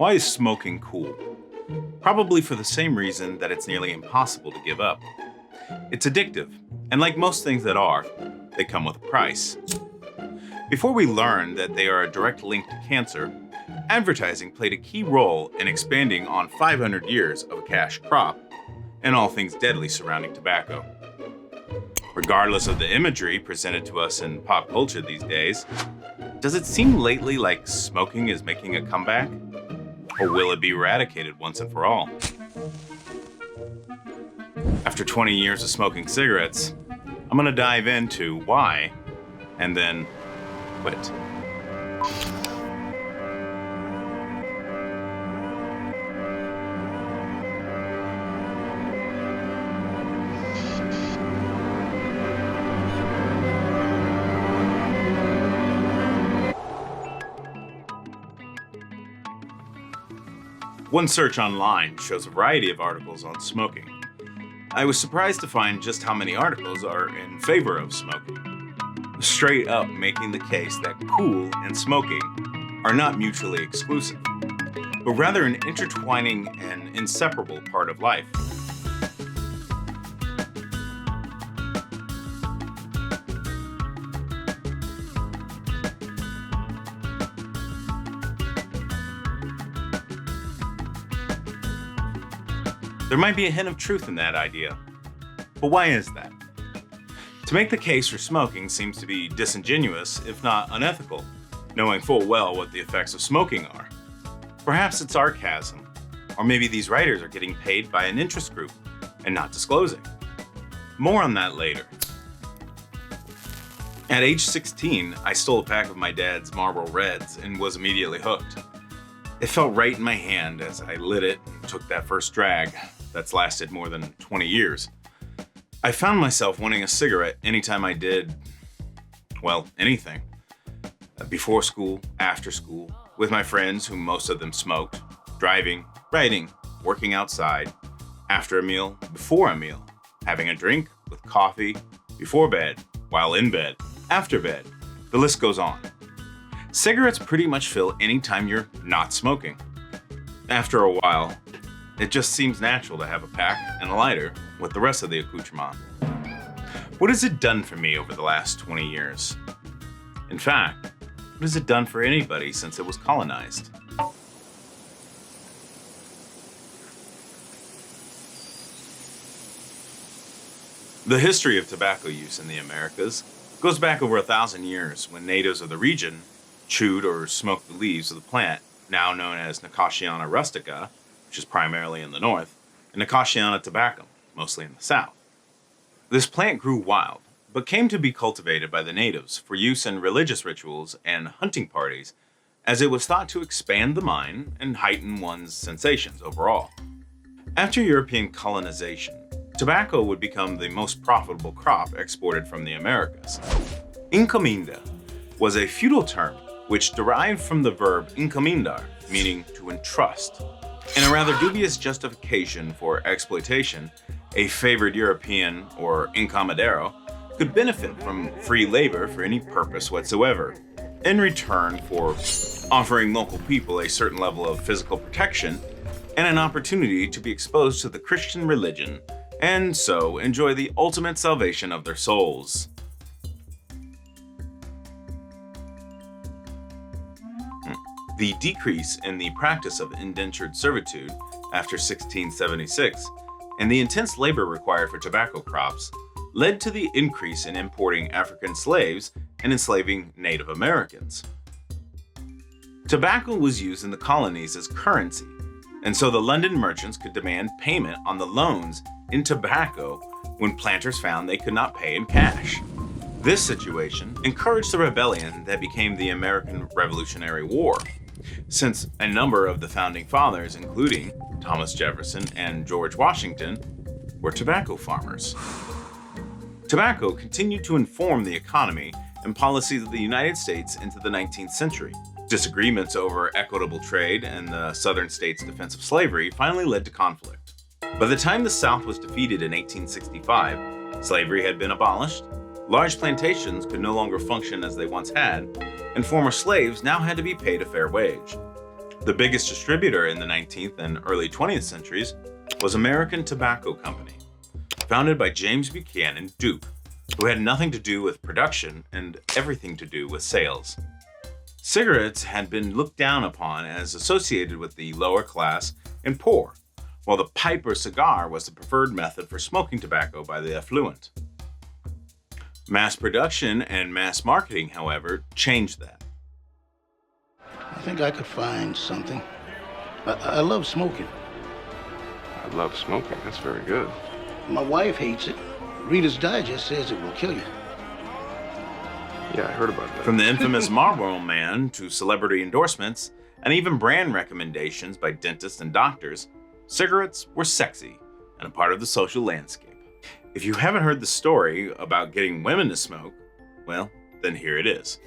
Why is smoking cool? Probably for the same reason that it's nearly impossible to give up. It's addictive, and like most things that are, they come with a price. Before we learned that they are a direct link to cancer, advertising played a key role in expanding on 500 years of a cash crop and all things deadly surrounding tobacco. Regardless of the imagery presented to us in pop culture these days, does it seem lately like smoking is making a comeback? Or will it be eradicated once and for all? After 20 years of smoking cigarettes, I'm going to dive into why and then quit. One search online shows a variety of articles on smoking. I was surprised to find just how many articles are in favor of smoking, straight up making the case that cool and smoking are not mutually exclusive, but rather an intertwining and inseparable part of life. There might be a hint of truth in that idea, but why is that? To make the case for smoking seems to be disingenuous, if not unethical, knowing full well what the effects of smoking are. Perhaps it's sarcasm, or maybe these writers are getting paid by an interest group and not disclosing. More on that later. At age 16, I stole a pack of my dad's Marlboro Reds and was immediately hooked. It felt right in my hand as I lit it and took that first drag. That's lasted more than 20 years. I found myself wanting a cigarette anytime I did, well, anything. Before school, after school, with my friends, whom most of them smoked, driving, writing, working outside, after a meal, before a meal, having a drink with coffee, before bed, while in bed, after bed. The list goes on. Cigarettes pretty much fill any time you're not smoking. After a while, it just seems natural to have a pack and a lighter with the rest of the accoutrement. What has it done for me over the last 20 years? In fact, what has it done for anybody since it was colonized? The history of tobacco use in the Americas goes back over 1,000 years when natives of the region chewed or smoked the leaves of the plant, now known as Nicotiana rustica, which is primarily in the north, and Nicotiana tabacum, mostly in the south. This plant grew wild, but came to be cultivated by the natives for use in religious rituals and hunting parties, as it was thought to expand the mind and heighten one's sensations overall. After European colonization, tobacco would become the most profitable crop exported from the Americas. Encomienda was a feudal term which derived from the verb encomendar, meaning to entrust. In a rather dubious justification for exploitation, a favored European, or encomendero, could benefit from free labor for any purpose whatsoever, in return for offering local people a certain level of physical protection and an opportunity to be exposed to the Christian religion, and so enjoy the ultimate salvation of their souls. The decrease in the practice of indentured servitude after 1676 and the intense labor required for tobacco crops led to the increase in importing African slaves and enslaving Native Americans. Tobacco was used in the colonies as currency, and so the London merchants could demand payment on the loans in tobacco when planters found they could not pay in cash. This situation encouraged the rebellion that became the American Revolutionary War, since a number of the founding fathers, including Thomas Jefferson and George Washington, were tobacco farmers. Tobacco continued to inform the economy and policies of the United States into the 19th century. Disagreements over equitable trade and the southern states' defense of slavery finally led to conflict. By the time the South was defeated in 1865, slavery had been abolished, large plantations could no longer function as they once had, and former slaves now had to be paid a fair wage. The biggest distributor in the 19th and early 20th centuries was American Tobacco Company, founded by James Buchanan Duke, who had nothing to do with production and everything to do with sales. Cigarettes had been looked down upon as associated with the lower class and poor, while the pipe or cigar was the preferred method for smoking tobacco by the affluent. Mass production and mass marketing, however, changed that. I think I could find something. I love smoking. I love smoking. That's very good. My wife hates it. Reader's Digest says it will kill you. Yeah, I heard about that. From the infamous Marlboro Man to celebrity endorsements and even brand recommendations by dentists and doctors, cigarettes were sexy and a part of the social landscape. If you haven't heard the story about getting women to smoke, well, then here it is.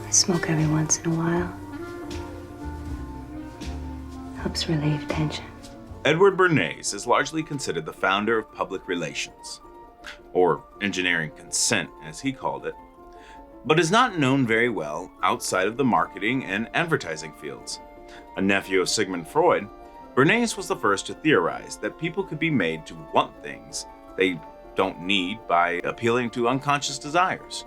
I smoke every once in a while. Helps relieve tension. Edward Bernays is largely considered the founder of public relations, or engineering consent as he called it, but is not known very well outside of the marketing and advertising fields. A nephew of Sigmund Freud, Bernays was the first to theorize that people could be made to want things they don't need by appealing to unconscious desires.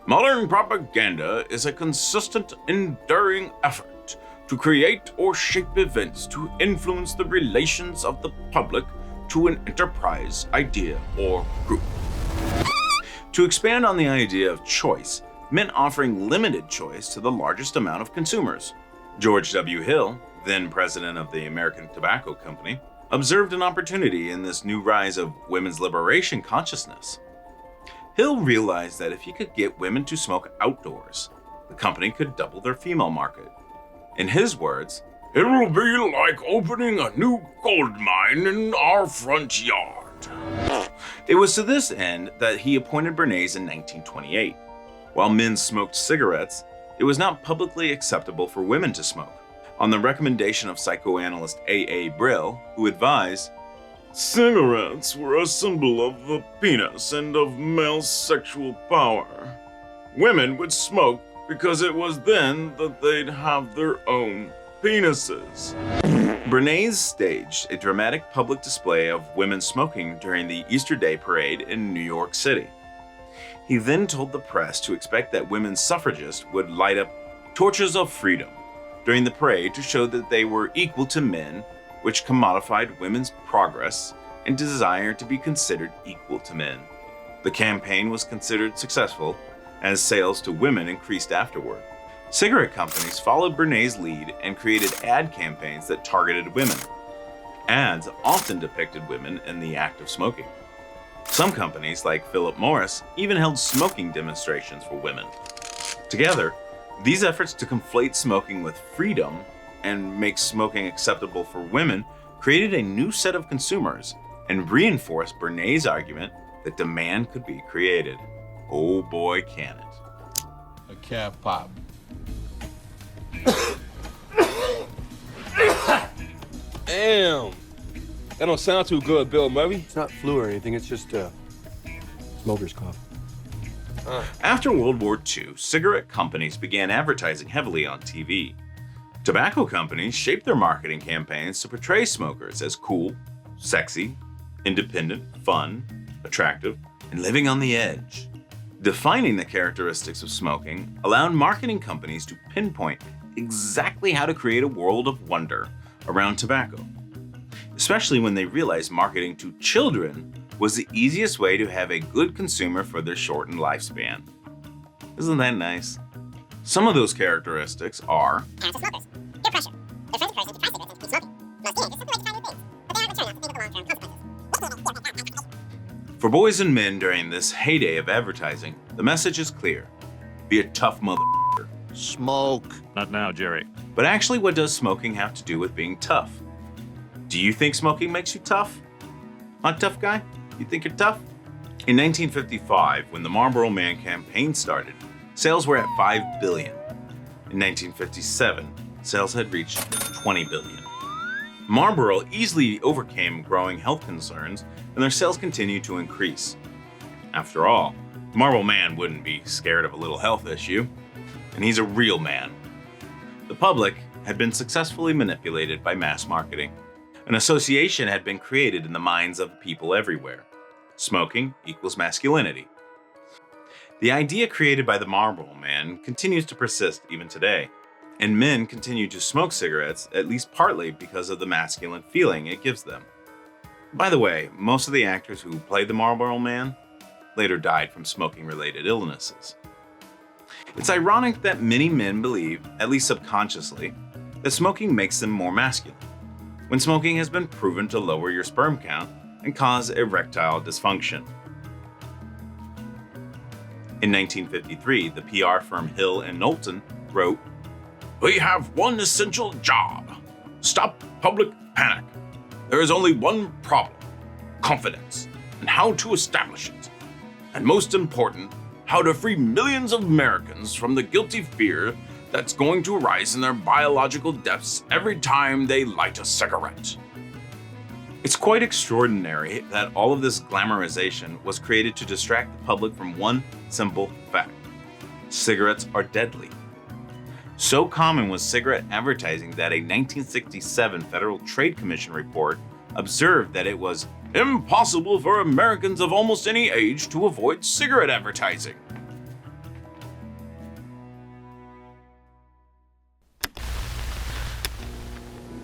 Modern propaganda is a consistent, enduring effort to create or shape events to influence the relations of the public to an enterprise, idea, or group. To expand on the idea of choice meant offering limited choice to the largest amount of consumers. George W. Hill, then president of the American Tobacco Company, observed an opportunity in this new rise of women's liberation consciousness. Hill realized that if he could get women to smoke outdoors, the company could double their female market. In his words, "It will be like opening a new gold mine in our front yard." It was to this end that he appointed Bernays in 1928. While men smoked cigarettes, it was not publicly acceptable for women to smoke. On the recommendation of psychoanalyst A.A. Brill, who advised, "Cigarettes were a symbol of the penis and of male sexual power. Women would smoke because it was then that they'd have their own penises." Bernays staged a dramatic public display of women smoking during the Easter Day parade in New York City. He then told the press to expect that women suffragists would light up torches of freedom during the parade to show that they were equal to men, which commodified women's progress and desire to be considered equal to men. The campaign was considered successful, as sales to women increased afterward. Cigarette companies followed Bernays' lead and created ad campaigns that targeted women. Ads often depicted women in the act of smoking. Some companies, like Philip Morris, even held smoking demonstrations for women. Together, these efforts to conflate smoking with freedom and make smoking acceptable for women created a new set of consumers and reinforced Bernays' argument that demand could be created. Oh boy, can it. A cab pop. Damn. That don't sound too good, Bill Murray. It's not flu or anything, it's just smoker's cough. After World War II, cigarette companies began advertising heavily on TV. Tobacco companies shaped their marketing campaigns to portray smokers as cool, sexy, independent, fun, attractive, and living on the edge. Defining the characteristics of smoking allowed marketing companies to pinpoint exactly how to create a world of wonder around tobacco, especially when they realized marketing to children was the easiest way to have a good consumer for their shortened lifespan. Isn't that nice? Some of those characteristics are Cancer smokers, peer pressure. Their friends encourage them to try cigarettes and keep smoking. Most teenagers simply like to try new things, but they aren't mature enough to think of the long-term consequences. for boys and men during this heyday of advertising. The message is clear: be a tough motherfucker. Smoke. Not now, Jerry. But actually, what does smoking have to do with being tough? Do you think smoking makes you tough? Huh, tough guy? You think you're tough? In 1955, when the Marlboro Man campaign started, sales were at $5 billion. In 1957, sales had reached $20 billion. Marlboro easily overcame growing health concerns, and their sales continued to increase. After all, Marlboro Man wouldn't be scared of a little health issue. and he's a real man. The public had been successfully manipulated by mass marketing. An association had been created in the minds of people everywhere. Smoking equals masculinity. The idea created by the Marlboro Man continues to persist even today, and men continue to smoke cigarettes at least partly because of the masculine feeling it gives them. By the way, most of the actors who played the Marlboro Man later died from smoking-related illnesses. It's ironic that many men believe, at least subconsciously, that smoking makes them more masculine, when smoking has been proven to lower your sperm count and cause erectile dysfunction. In 1953, the PR firm Hill and Knowlton wrote, "We have one essential job: stop public panic. There is only one problem: confidence, and how to establish it. And most important, how to free millions of Americans from the guilty fear that's going to arise in their biological depths every time they light a cigarette." It's quite extraordinary that all of this glamorization was created to distract the public from one simple fact: cigarettes are deadly. So common was cigarette advertising that a 1967 Federal Trade Commission report observed that it was impossible for Americans of almost any age to avoid cigarette advertising.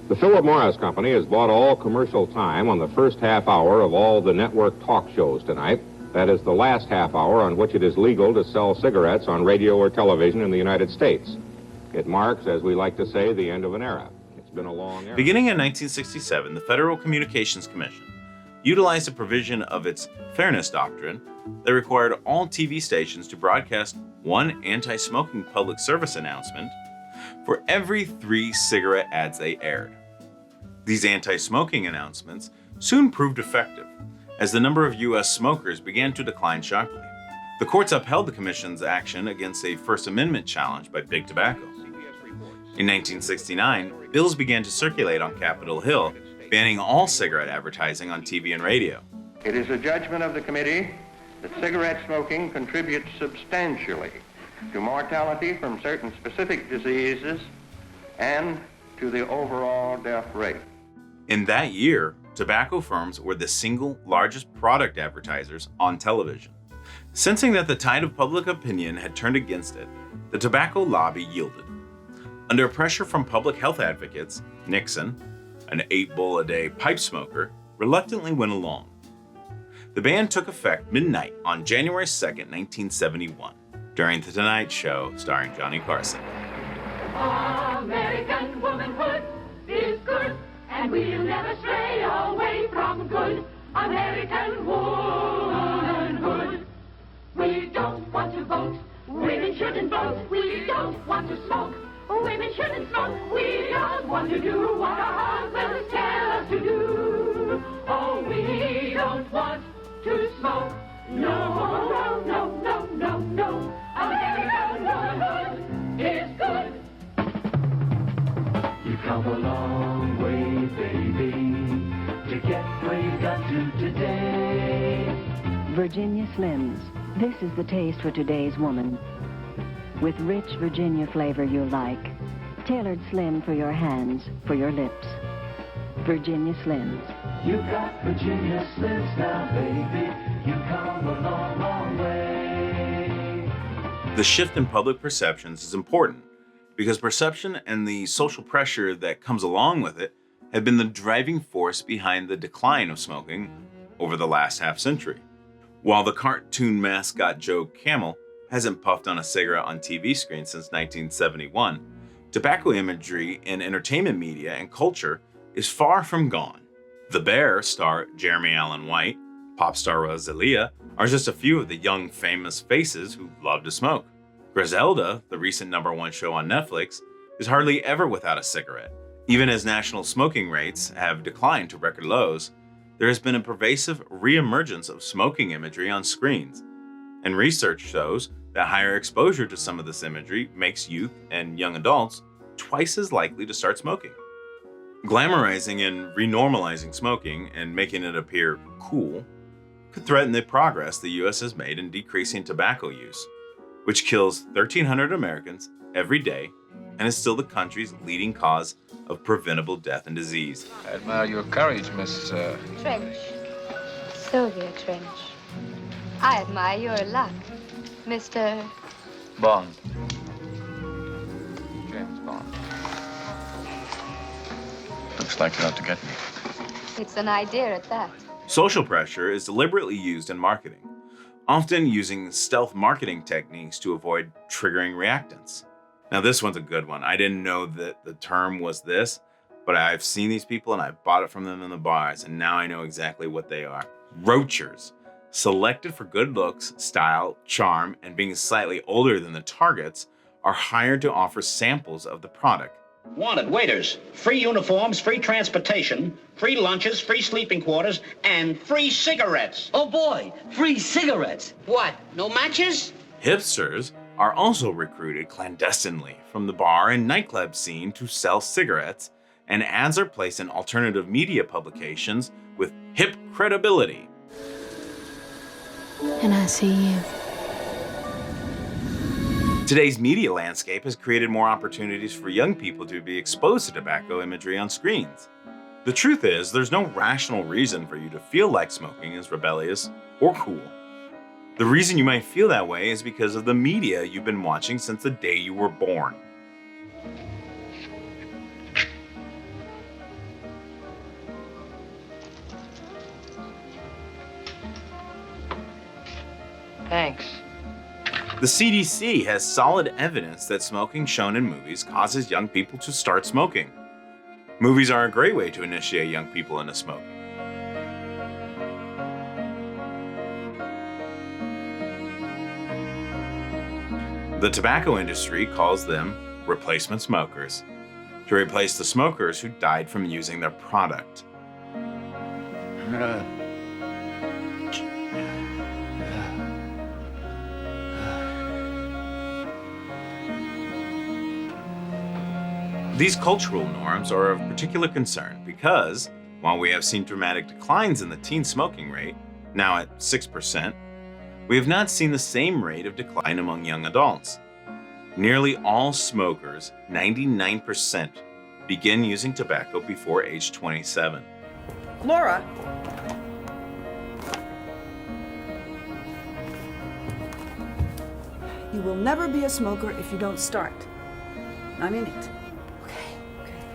The Philip Morris Company has bought all commercial time on the first half hour of all the network talk shows tonight. That is the last half hour on which it is legal to sell cigarettes on radio or television in the United States. It marks, as we like to say, the end of an era. It's been a long era. Beginning in 1967, the Federal Communications Commission utilized a provision of its Fairness Doctrine that required all TV stations to broadcast one anti-smoking public service announcement for every 3 cigarette ads they aired. These anti-smoking announcements soon proved effective, as the number of U.S. smokers began to decline sharply. The courts upheld the Commission's action against a First Amendment challenge by Big Tobacco. In 1969, bills began to circulate on Capitol Hill, banning all cigarette advertising on TV and radio. It is a judgment of the committee that cigarette smoking contributes substantially to mortality from certain specific diseases and to the overall death rate. In that year, tobacco firms were the single largest product advertisers on television. Sensing that the tide of public opinion had turned against it, the tobacco lobby yielded. Under pressure from public health advocates, Nixon, an 8-bowl-a-day pipe smoker, reluctantly went along. The ban took effect midnight on January 2nd, 1971, during The Tonight Show starring Johnny Carson. American womanhood is good, and we'll never stray away from good American womanhood. We don't want to vote, women shouldn't vote. We don't want to smoke, women shouldn't smoke. We don't want to do what our husbands tell us to do. Oh, we don't want to smoke. No, no, no, no, no, no. American womanhood is good. You've come a long way, baby, to get where you got to today. Virginia Slims. This is the taste for today's woman. With rich Virginia flavor you like. Tailored slim for your hands, for your lips. Virginia Slims. You got Virginia Slims now, baby. You come a long, long way. The shift in public perceptions is important because perception and the social pressure that comes along with it have been the driving force behind the decline of smoking over the last half-century. While the cartoon mascot Joe Camel hasn't puffed on a cigarette on TV screens since 1971, tobacco imagery in entertainment media and culture is far from gone. The Bear star Jeremy Allen White, pop star Rosalia are just a few of the young famous faces who love to smoke. Griselda, the recent #1 show on Netflix, is hardly ever without a cigarette. Even as national smoking rates have declined to record lows, there has been a pervasive reemergence of smoking imagery on screens, and research shows that higher exposure to some of this imagery makes youth and young adults twice as likely to start smoking. Glamorizing and renormalizing smoking and making it appear cool could threaten the progress the U.S. has made in decreasing tobacco use, which kills 1,300 Americans every day and is still the country's leading cause of preventable death and disease. I admire your courage, Miss... Trench. Sylvia Trench. I admire your luck, Mr. Bond. James Bond. Looks like you're out to get me. It's an idea at that. Social pressure is deliberately used in marketing, often using stealth marketing techniques to avoid triggering reactants. Now, this one's a good one. I didn't know that the term was this, but I've seen these people and I bought it from them in the bars, and now I know exactly what they are. Roachers, selected for good looks, style, charm, and being slightly older than the targets, are hired to offer samples of the product. Wanted waiters, free uniforms, free transportation, free lunches, free sleeping quarters, and free cigarettes. Oh boy, free cigarettes. What, no matches? Hipsters are also recruited clandestinely from the bar and nightclub scene to sell cigarettes, and ads are placed in alternative media publications with hip credibility. And I see you. Today's media landscape has created more opportunities for young people to be exposed to tobacco imagery on screens. The truth is, there's no rational reason for you to feel like smoking is rebellious or cool. The reason you might feel that way is because of the media you've been watching since the day you were born. Thanks. The CDC has solid evidence that smoking shown in movies causes young people to start smoking. Movies are a great way to initiate young people into smoking. The tobacco industry calls them replacement smokers, to replace the smokers who died from using their product. These cultural norms are of particular concern because, while we have seen dramatic declines in the teen smoking rate, now at 6%, we have not seen the same rate of decline among young adults. Nearly all smokers, 99%, begin using tobacco before age 27. Laura. You will never be a smoker if you don't start. I mean it.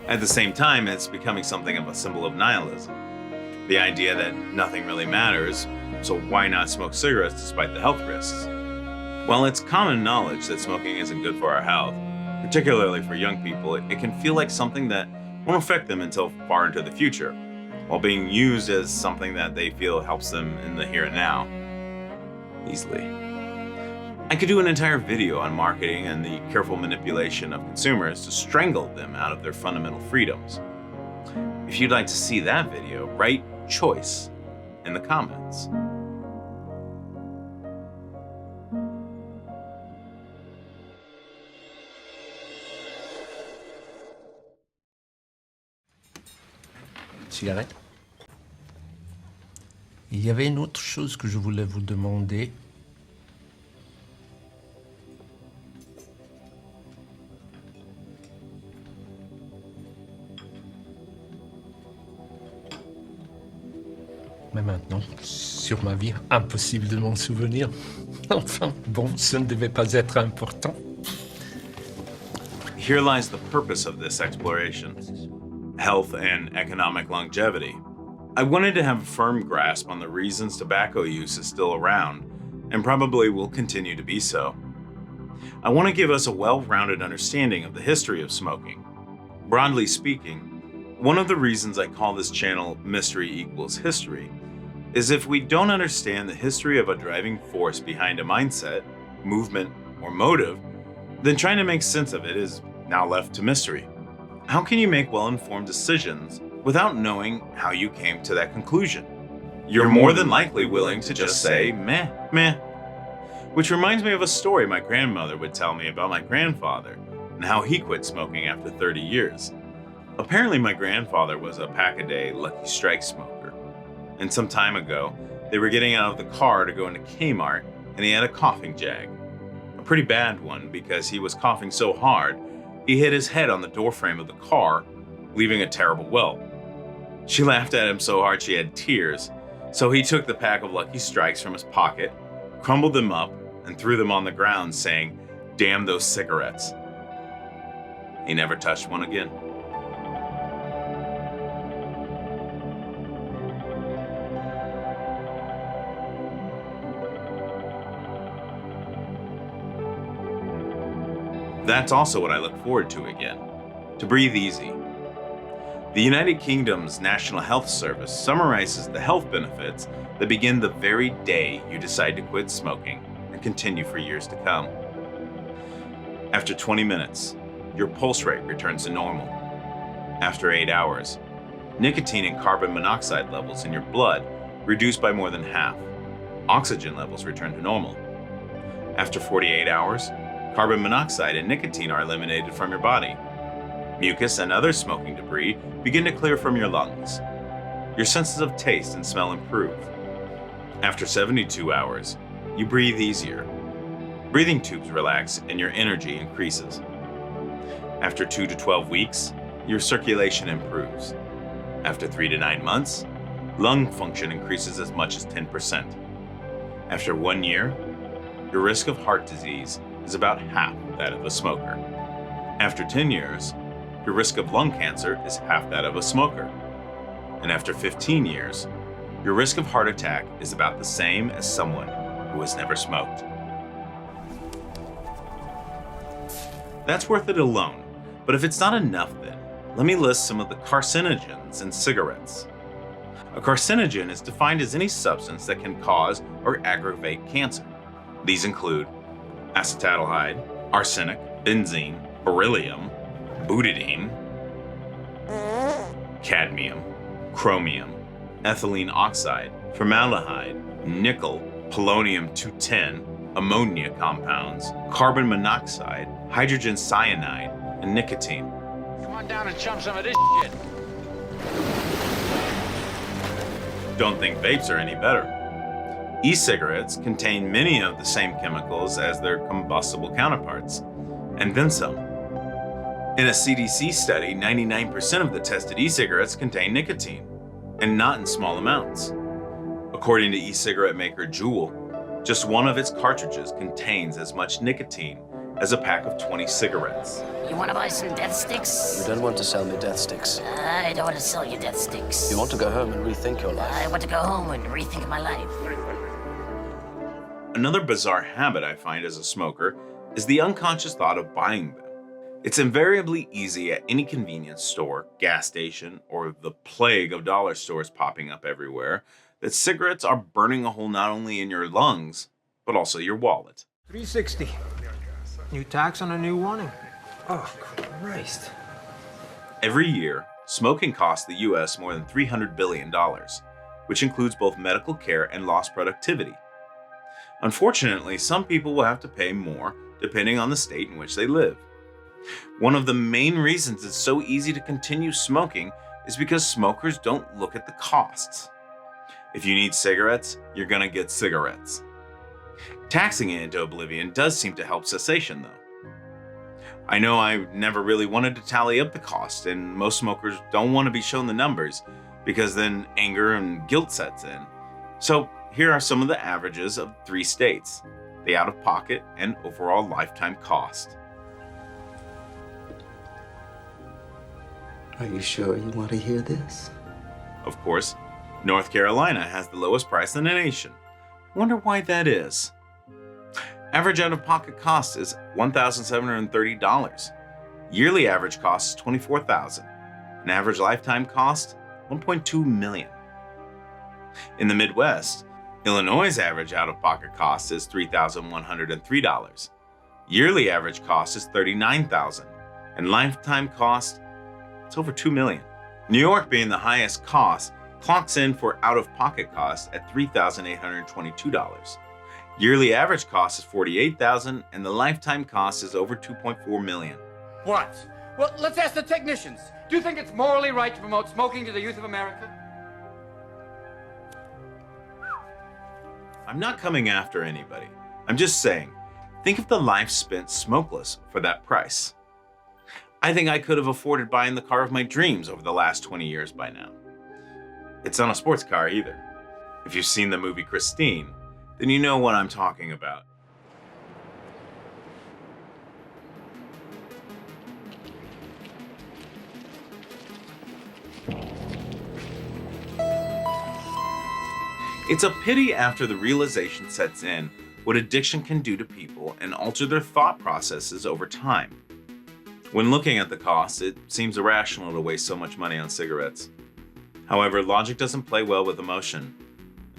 At the same time, it's becoming something of a symbol of nihilism. The idea that nothing really matters, so why not smoke cigarettes despite the health risks? While it's common knowledge that smoking isn't good for our health, particularly for young people, it can feel like something that won't affect them until far into the future, while being used as something that they feel helps them in the here and now, easily. I could do an entire video on marketing and the careful manipulation of consumers to strangle them out of their fundamental freedoms. If you'd like to see that video, write choice in the comments. Cigarette. Il y avait une autre chose que je voulais vous demander. Mais maintenant, sur ma vie, impossible de m'en souvenir. Enfin, bon, ce ne devait pas être important. Here lies the purpose of this exploration: health and economic longevity. I wanted to have a firm grasp on the reasons tobacco use is still around, and probably will continue to be so. I want to give us a well-rounded understanding of the history of smoking. Broadly speaking, one of the reasons I call this channel Mystery Equals History is if we don't understand the history of a driving force behind a mindset, movement, or motive, then trying to make sense of it is now left to mystery. How can you make well-informed decisions without knowing how you came to that conclusion? You're more than likely willing to just say, meh, meh. Which reminds me of a story my grandmother would tell me about my grandfather and how he quit smoking after 30 years. Apparently my grandfather was a pack-a-day Lucky Strike smoker, and some time ago, they were getting out of the car to go into Kmart, and he had a coughing jag. A pretty bad one because he was coughing so hard, he hit his head on the doorframe of the car, leaving a terrible welt. She laughed at him so hard she had tears, so he took the pack of Lucky Strikes from his pocket, crumbled them up, and threw them on the ground, saying, "Damn those cigarettes." He never touched one again. That's also what I look forward to again, to breathe easy. The United Kingdom's National Health Service summarizes the health benefits that begin the very day you decide to quit smoking and continue for years to come. After 20 minutes, your pulse rate returns to normal. After 8 hours, nicotine and carbon monoxide levels in your blood reduce by more than half. Oxygen levels return to normal. After 48 hours, carbon monoxide and nicotine are eliminated from your body. Mucus and other smoking debris begin to clear from your lungs. Your senses of taste and smell improve. After 72 hours, you breathe easier. Breathing tubes relax and your energy increases. After 2 to 12 weeks, your circulation improves. After 3 to 9 months, lung function increases as much as 10%. After 1 year, your risk of heart disease is about half that of a smoker. After 10 years, your risk of lung cancer is half that of a smoker. And after 15 years, your risk of heart attack is about the same as someone who has never smoked. That's worth it alone, but if it's not enough then, let me list some of the carcinogens in cigarettes. A carcinogen is defined as any substance that can cause or aggravate cancer. These include acetaldehyde, arsenic, benzene, beryllium, butadiene, cadmium, chromium, ethylene oxide, formaldehyde, nickel, polonium-210, ammonia compounds, carbon monoxide, hydrogen cyanide, and nicotine. Come on down and chum some of this shit. Don't think vapes are any better. E-cigarettes contain many of the same chemicals as their combustible counterparts, and then some. In a CDC study, 99% of the tested e-cigarettes contain nicotine, and not in small amounts. According to e-cigarette maker Juul, just one of its cartridges contains as much nicotine as a pack of 20 cigarettes. You want to buy some death sticks? You don't want to sell me death sticks. I don't want to sell you death sticks. You want to go home and rethink your life. I want to go home and rethink my life. Another bizarre habit I find as a smoker is the unconscious thought of buying them. It's invariably easy at any convenience store, gas station, or the plague of dollar stores popping up everywhere that cigarettes are burning a hole not only in your lungs, but also your wallet. $360. New tax on a new warning. Oh, Christ. Every year, smoking costs the US more than $300 billion, which includes both medical care and lost productivity. Unfortunately, some people will have to pay more depending on the state in which they live. One of the main reasons it's so easy to continue smoking is because smokers don't look at the costs. If you need cigarettes, you're gonna get cigarettes. Taxing it into oblivion does seem to help cessation though. I know I never really wanted to tally up the cost, and most smokers don't want to be shown the numbers because then anger and guilt sets in. So here are some of the averages of 3 states, the out-of-pocket and overall lifetime cost. Are you sure you want to hear this? Of course, North Carolina has the lowest price in the nation. Wonder why that is. Average out-of-pocket cost is $1,730. Yearly average cost is $24,000. An average lifetime cost, $1.2 million. In the Midwest, Illinois' average out-of-pocket cost is $3,103. Yearly average cost is $39,000, and lifetime cost, it's over $2 million. New York, being the highest cost, clocks in for out-of-pocket cost at $3,822. Yearly average cost is $48,000, and the lifetime cost is over $2.4 million. What? Well, let's ask the technicians. Do you think it's morally right to promote smoking to the youth of America? I'm not coming after anybody. I'm just saying, Think of the life spent smokeless for that price. I think I could have afforded buying the car of my dreams over the last 20 years by now. It's not a sports car either. If you've seen the movie Christine, then you know what I'm talking about. It's a pity after the realization sets in what addiction can do to people and alter their thought processes over time. When looking at the costs, it seems irrational to waste so much money on cigarettes. However, logic doesn't play well with emotion.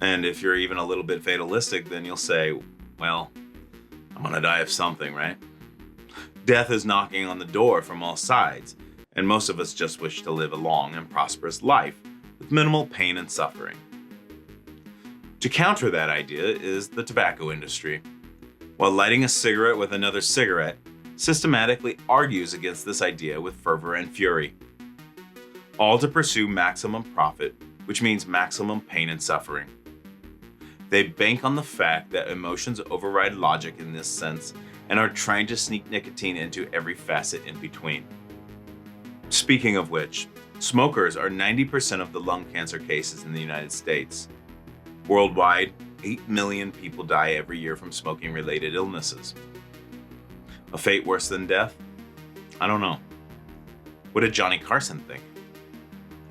And if you're even a little bit fatalistic, then you'll say, well, I'm gonna die of something, right? Death is knocking on the door from all sides, and most of us just wish to live a long and prosperous life with minimal pain and suffering. To counter that idea is the tobacco industry. While lighting a cigarette with another cigarette, systematically argues against this idea with fervor and fury. All to pursue maximum profit, which means maximum pain and suffering. They bank on the fact that emotions override logic in this sense and are trying to sneak nicotine into every facet in between. Speaking of which, smokers are 90% of the lung cancer cases in the United States. Worldwide, 8 million people die every year from smoking-related illnesses. A fate worse than death? I don't know. What did Johnny Carson think?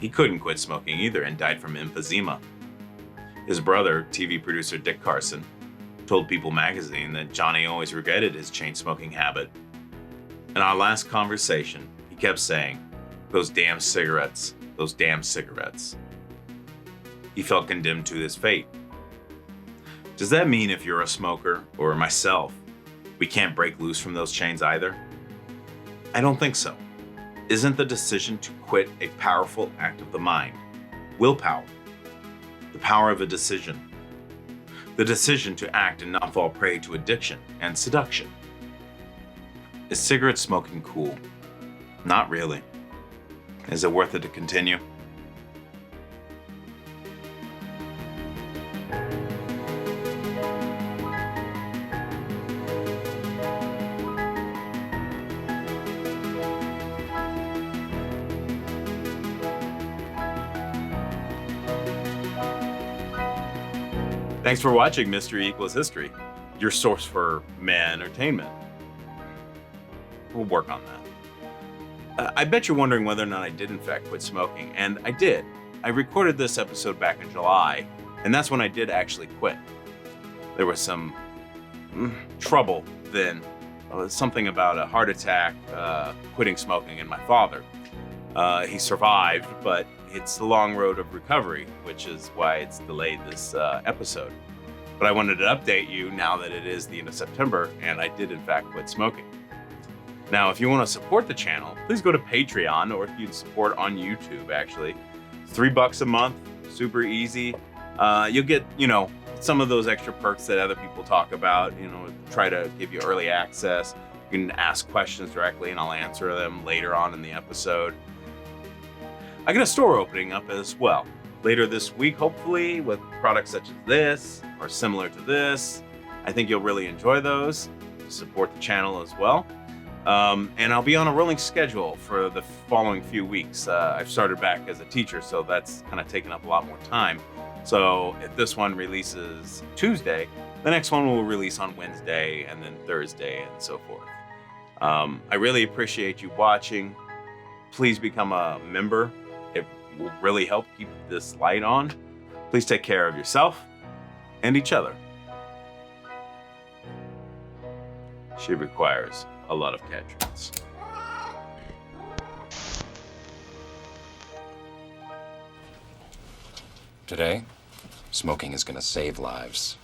He couldn't quit smoking either and died from emphysema. His brother, TV producer Dick Carson, told People magazine that Johnny always regretted his chain-smoking habit. In our last conversation, he kept saying, "Those damn cigarettes, those damn cigarettes." He felt condemned to his fate. Does that mean if you're a smoker, or myself, we can't break loose from those chains either? I don't think so. Isn't the decision to quit a powerful act of the mind? Willpower. The power of a decision. The decision to act and not fall prey to addiction and seduction. Is cigarette smoking cool? Not really. Is it worth it to continue? Thanks for watching Mystery Equals History, your source for man entertainment. We'll work on that. I bet you're wondering whether or not I did in fact quit smoking, and I did. I recorded this episode back in July, and that's when I did actually quit. There was some trouble then. Something about a heart attack, quitting smoking, and my father. He survived, but it's the long road of recovery, which is why it's delayed this episode. But I wanted to update you now that it is the end of September, and I did in fact quit smoking. Now, if you want to support the channel, please go to Patreon, or if you'd support on YouTube, actually. $3 a month, super easy. You'll get, some of those extra perks that other people talk about, try to give you early access. You can ask questions directly and I'll answer them later on in the episode. I got a store opening up as well later this week, hopefully, with products such as this or similar to this. I think you'll really enjoy those. Support the channel as well. And I'll be on a rolling schedule for the following few weeks. I've started back as a teacher, so that's kind of taken up a lot more time. So if this one releases Tuesday, the next one will release on Wednesday and then Thursday and so forth. I really appreciate you watching. Please become a member. It will really help keep this light on. Please take care of yourself and each other. She requires a lot of cadrants. Today, smoking is gonna save lives.